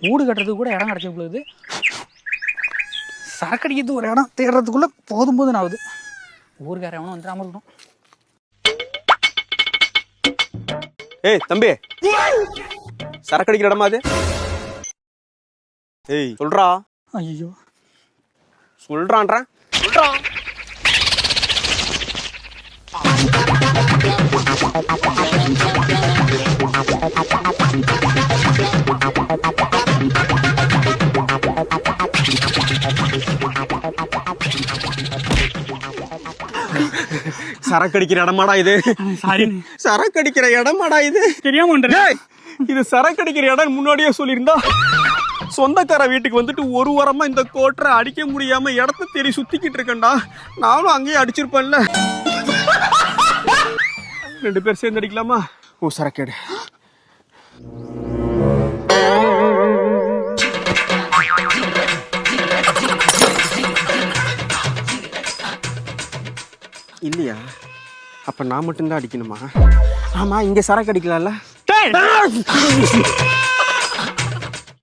வீடு கட்டுறதுக்கு கூட இடம் கிடச்சி போகுது. சரக்கடிக்கிறது ஒரு இடம் தேடுறதுக்குள்ளே போதும் போதுன்னு ஆகுது. ஊருக்கார எவனும் வந்துடாமல் இருக்கணும். ஏய் தம்பி, சரக்கடிக்கிற இடமா அது? ஏய் சொல்றா. ஐயோ சொல்றான்றா சொல்றா. சரக்கடிக்கிற இடமாடா இது? சாரி, சரக்கடிக்கிற இடமாடா இது? தெரியாம இது சரக்கடிக்கிற இடம் முன்னாடியே சொல்லியிருந்தா சொந்தக்கார வீட்டுக்கு வந்துட்டு ஒரு வாரமா இந்த கோட்டரை அடிக்க முடியாம இடத்த தேடி சுத்திக்கிட்டு இருக்கேன்டா. நானும் அங்கேயே அடிச்சிருப்பேன்ல. 2 பேர் சேர்ந்து அடிக்கலாமா? ஓ சரக்கேடு. இல்லையா? அப்ப நான் மட்டும்தான் அடிக்கணுமா? ஆமா, இங்க சரக்கு அடிக்கலாம்ல.